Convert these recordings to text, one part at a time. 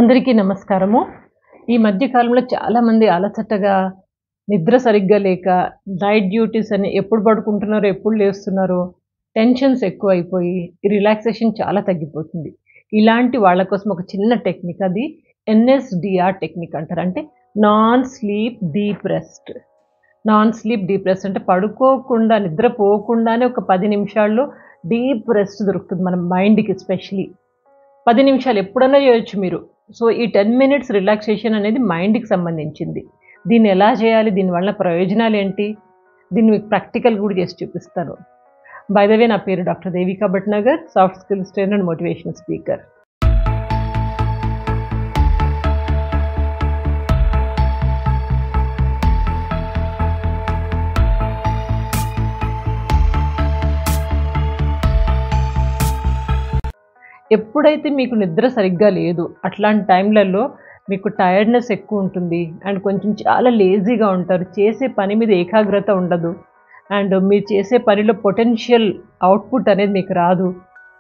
అందరికీ నమస్కారము. ఈ మధ్య కాలంలో చాలామంది అలసటగా, నిద్ర సరిగ్గా లేక, నైట్ డ్యూటీస్ అని ఎప్పుడు పడుకుంటున్నారో, ఎప్పుడు లేస్తున్నారో, టెన్షన్స్ ఎక్కువైపోయి, రిలాక్సేషన్ చాలా తగ్గిపోతుంది. ఇలాంటి వాళ్ళ కోసం ఒక చిన్న టెక్నిక్ అది ఎన్ఎస్‌డిఆర్ టెక్నిక్ అంటారు. అంటే non sleep deep rest. Non sleep deep rest అంటే పడుకోకుండా, నిద్రపోకుండానే ఒక 10 నిమిషాల్లో డీప్ రెస్ట్ దొరుకుతుంది మన మైండ్‌కి ఎస్పెషల్లీ. 10 నిమిషాలు ఎప్పుడన్నా చేయొచ్చు మీరు. సో, ఈ 10 మినిట్స్ రిలాక్సేషన్ అనేది మైండ్‌కి సంబంధించింది. దీన్ని ఎలా చేయాలి? దీనివల్ల ప్రయోజనాలేంటి? దీన్ని మీకు ప్రాక్టికల్ కూడా చేసి చూపిస్తాను. బై ద వే నా పేరు doctor Devika Bhatnagar, soft skills trainer and motivational speaker. ఎప్పుడైతే మీకు నిద్ర సరిగ్గా లేదు, అట్లాంటి టైంలలో మీకు టైర్డ్‌నెస్ ఎక్కువుంటుంది అండ్ కొంచెం చాలా లేజీగా ఉంటారు. చేసే పని మీద ఏకాగ్రత ఉండదు. అండ్ మీరు చేసే పనిలో పొటెన్షియల్ అవుట్‌పుట్ అనేది మీకు రాదు.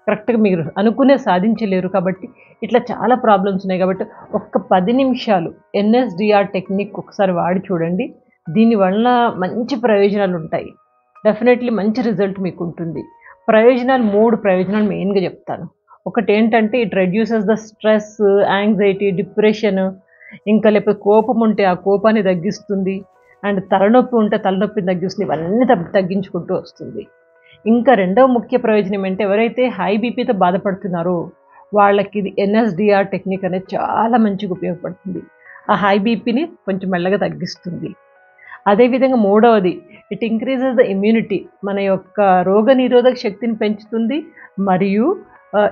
కరెక్ట్‌గా మీరు అనుకున్నది సాధించలేరు. కాబట్టి ఇట్లా చాలా ప్రాబ్లమ్స్ ఉన్నాయి. కాబట్టి ఒక్క 10 నిమిషాలు ఎన్ఎస్‌డిఆర్ టెక్నిక్ ఒకసారి వాడి చూడండి. దీనివల్ల మంచి ప్రయోజనాలుంటాయి. డెఫినెట్‌లీ మంచి రిజల్ట్ మీకుంటుంది. ప్రయోజనాలు 3 ప్రయోజనాలు మెయిన్‌గా చెప్తాను. ఒకటేంటంటే it reduces the stress, anxiety, depression, ఇంకా లేకపోతే కోపం ఉంటే ఆ కోపాన్ని తగ్గిస్తుంది. అండ్ తలనొప్పి ఉంటే తలనొప్పిని తగ్గిస్తుంది. ఇవన్నీ తగ్గించుకుంటూ వస్తుంది. ఇంకా రెండవ ముఖ్య ప్రయోజనం ఏంటంటే ఎవరైతే హై బీపీతో బాధపడుతున్నారో వాళ్ళకి ఇది ఎన్ఎస్‌డిఆర్ టెక్నిక్ అనేది చాలా మంచిగా ఉపయోగపడుతుంది. ఆ హై బీపీని కొంచెం మెల్లగా తగ్గిస్తుంది. అదేవిధంగా మూడవది ఇట్ ఇంక్రీజెస్ ద ఇమ్యూనిటీ. మన యొక్క రోగనిరోధక శక్తిని పెంచుతుంది. మరియు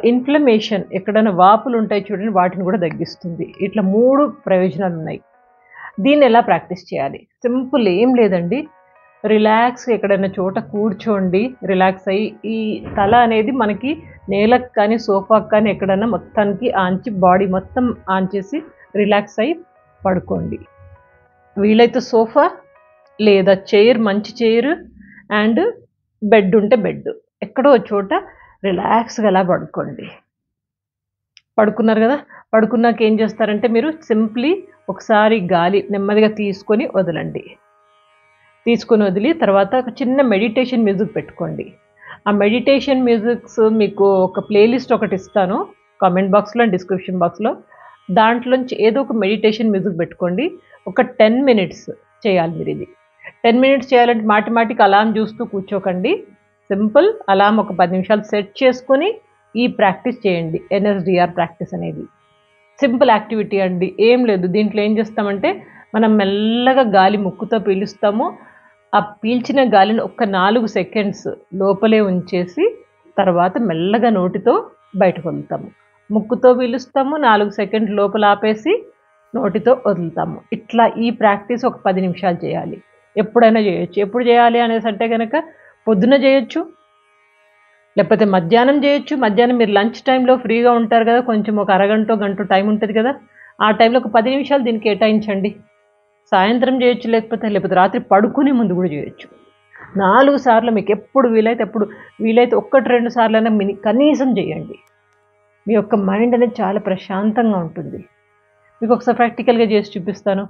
ఇన్‌ఫ్లమేషన్ ఎక్కడైనా వాపులు ఉంటాయి చూడండి, వాటిని కూడా తగ్గిస్తుంది. ఇట్లా 3 ప్రయోజనాలున్నాయి. దీన్ని ఎలా ప్రాక్టీస్ చేయాలి? సింపుల్, ఏం లేదండి. రిలాక్స్ ఎక్కడైనా చోట కూర్చోండి. రిలాక్స్ అయ్యి ఈ తల అనేది మనకి నేలకు కానీ, సోఫాకి కానీ ఎక్కడైనా మొత్తానికి ఆంచి బాడీ మొత్తం ఆన్ చేసి రిలాక్స్ అయ్యి పడుకోండి. వీలైతే సోఫా లేదా చైర్, మంచి చైర్ అండ్ బెడ్ ఉంటే బెడ్. ఎక్కడో చోట రిలాక్స్‌గా అలా పడుకోండి. పడుకున్నారు కదా! పడుకున్నాక ఏం చేస్తారంటే మీరు సింప్లీ ఒకసారి గాలి నెమ్మదిగా తీసుకొని వదలండి. తీసుకొని వదిలి తర్వాత ఒక చిన్న మెడిటేషన్ మ్యూజిక్ పెట్టుకోండి. ఆ మెడిటేషన్ మ్యూజిక్స్ మీకు ఒక ప్లేలిస్ట్ ఒకటి ఇస్తాను కామెంట్ బాక్స్‌లో అండ్ డిస్క్రిప్షన్ బాక్స్‌లో. దాంట్లోంచి ఏదో ఒక మెడిటేషన్ మ్యూజిక్ పెట్టుకోండి. ఒక 10 మినిట్స్ చేయాలి మీరిది. 10 మినిట్స్ చేయాలంటే మాటి మాటికి అలారం చూస్తూ కూర్చోకండి. సింపుల్ అలారం ఒక 10 నిమిషాలు సెట్ చేసుకొని ఈ ప్రాక్టీస్ చేయండి. ఎన్ఎస్‌డిఆర్ ప్రాక్టీస్ అనేది సింపుల్ యాక్టివిటీ అండి. ఏం లేదు. దీంట్లో ఏం చేస్తామంటే మనం మెల్లగా గాలి ముక్కుతో పీలుస్తాము. ఆ పీల్చిన గాలిని ఒక్క 4 సెకండ్స్ లోపలే ఉంచేసి తర్వాత మెల్లగా నోటితో బయటకు వదులుతాము. ముక్కుతో పీలుస్తాము, 4 సెకండ్లు లోపల ఆపేసి నోటితో వదులుతాము. ఇట్లా ఈ ప్రాక్టీస్ ఒక 10 నిమిషాలు చేయాలి. ఎప్పుడైనా చేయొచ్చు. ఎప్పుడు చేయాలి అనేసి అంటే కనుక పొద్దున చేయొచ్చు, లేకపోతే మధ్యాహ్నం చేయొచ్చు. మధ్యాహ్నం మీరు లంచ్ టైంలో ఫ్రీగా ఉంటారు కదా, కొంచెం ఒక అరగంటో గంటో టైం ఉంటుంది కదా, ఆ టైంలో ఒక 10 నిమిషాలు దీనికి కేటాయించండి. సాయంత్రం చేయొచ్చు, లేకపోతే రాత్రి పడుకునే ముందు కూడా చేయొచ్చు. 4 సార్లు మీకు ఎప్పుడు వీలైతే అప్పుడు, వీలైతే 1-2 సార్లైనా కనీసం చేయండి. మీ యొక్క మైండ్ అనేది చాలా ప్రశాంతంగా ఉంటుంది. మీకు ఒకసారి ప్రాక్టికల్గా చేసి చూపిస్తాను.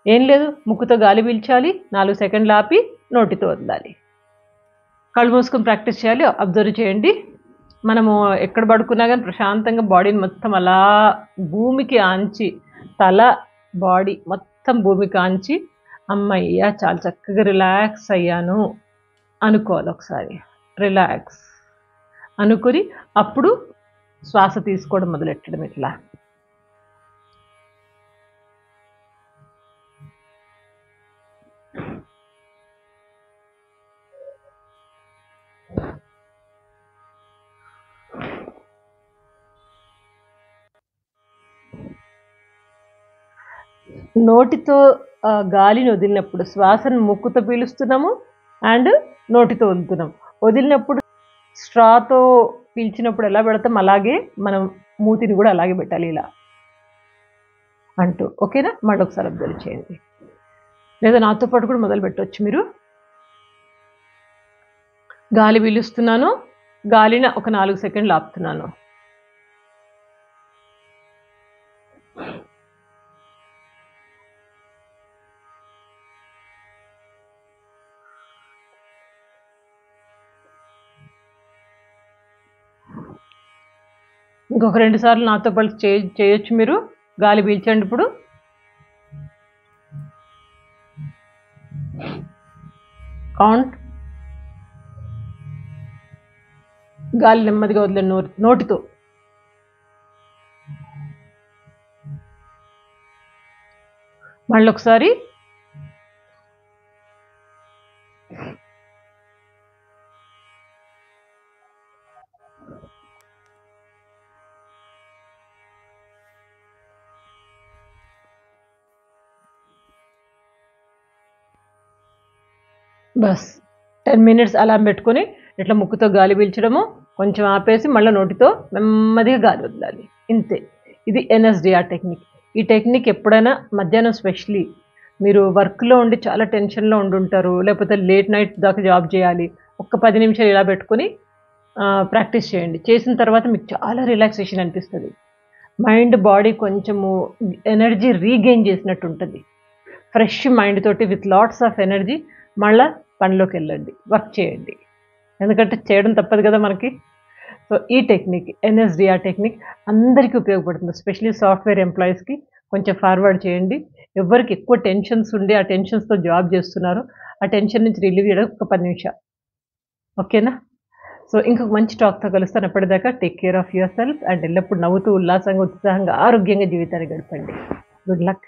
ఏం లేదు, ముక్కుతో గాలి పీల్చాలి, 4 సెకండ్లు ఆపి నోటితో వదలాలి. కళ్ళు మూసుకొని ప్రాక్టీస్ చేయాలి. అబ్జర్వ్ చేయండి. మనము ఎక్కడ పడుకున్నా కానీ ప్రశాంతంగా బాడీని మొత్తం అలా భూమికి ఆంచి, తల బాడీ మొత్తం భూమికి ఆంచి అమ్మయ్య చాలా చక్కగా రిలాక్స్ అయ్యాను అనుకోవాలి. ఒకసారి రిలాక్స్ అనుకుని అప్పుడు శ్వాస తీసుకోవడం మొదలెట్టడం. ఇట్లా నోటితో గాలిని వదిలినప్పుడు శ్వాసను ముక్కుతో పీలుస్తున్నాము అండ్ నోటితో వదులుతున్నాం. వదిలినప్పుడు స్ట్రాతో పీల్చినప్పుడు ఎలా పెడతాం అలాగే మనం మూతిని కూడా అలాగే పెట్టాలి, ఇలా అంటూ. ఓకేనా? మళ్ళీ ఒకసారి అబ్జర్వ్ చేయండి. లేదా నాతో పాటు కూడా మొదలు పెట్టవచ్చు మీరు. గాలి పీలుస్తున్నాను, గాలిని ఒక 4 సెకండ్లు ఆపుతున్నాను. ఇంకొక 2 సార్లు నాతో పాటు చేయొచ్చు మీరు. గాలి పీల్చండి ఇప్పుడు. కౌంట్. గాలి నెమ్మదిగా వదిలేండి నోటితో. మళ్ళొకసారి. బస్ 10 మినిట్స్ అలారం పెట్టుకొని ఇట్లా ముక్కుతో గాలి పీల్చడము, కొంచెం ఆపేసి మళ్ళీ నోటితో నెమ్మదిగా గాలి వదలాలి. ఇంతే. ఇది ఎన్ఎస్డిఆర్ టెక్నిక్. ఈ టెక్నిక్ ఎప్పుడైనా మధ్యాహ్నం స్పెషలీ మీరు వర్క్లో ఉండి చాలా టెన్షన్లో ఉండుంటారు, లేకపోతే లేట్ నైట్ దాకా జాబ్ చేయాలి, ఒక్క 10 నిమిషాలు ఇలా పెట్టుకొని ప్రాక్టీస్ చేయండి. చేసిన తర్వాత మీకు చాలా రిలాక్సేషన్ అనిపిస్తుంది. మైండ్ బాడీ కొంచెము ఎనర్జీ రీగెయిన్ చేసినట్టు ఉంటుంది. ఫ్రెష్ మైండ్ తోటి విత్ లాట్స్ ఆఫ్ ఎనర్జీ మళ్ళీ పనిలోకి వెళ్ళండి, వర్క్ చేయండి. ఎందుకంటే చేయడం తప్పదు కదా మనకి. సో ఈ టెక్నిక్ ఎన్ఎస్డిఆర్ టెక్నిక్ అందరికీ ఉపయోగపడుతుంది. ఎస్పెషలీ సాఫ్ట్వేర్ ఎంప్లాయీస్కి కొంచెం ఫార్వర్డ్ చేయండి. ఎవరికి ఎక్కువ టెన్షన్స్ ఉండి ఆ టెన్షన్స్తో జాబ్ చేస్తున్నారో ఆ టెన్షన్ నుంచి రిలీవ్ చేయడం ఒక 10 నిమిషాలు. ఓకేనా? సో ఇంకొక మంచి టాక్తో కలుస్తాను. అప్పటిదాకా take care of your self and ఎల్లప్పుడు నవ్వుతూ ఉల్లాసంగా ఉత్సాహంగా ఆరోగ్యంగా జీవితాన్ని గడపండి. Good luck.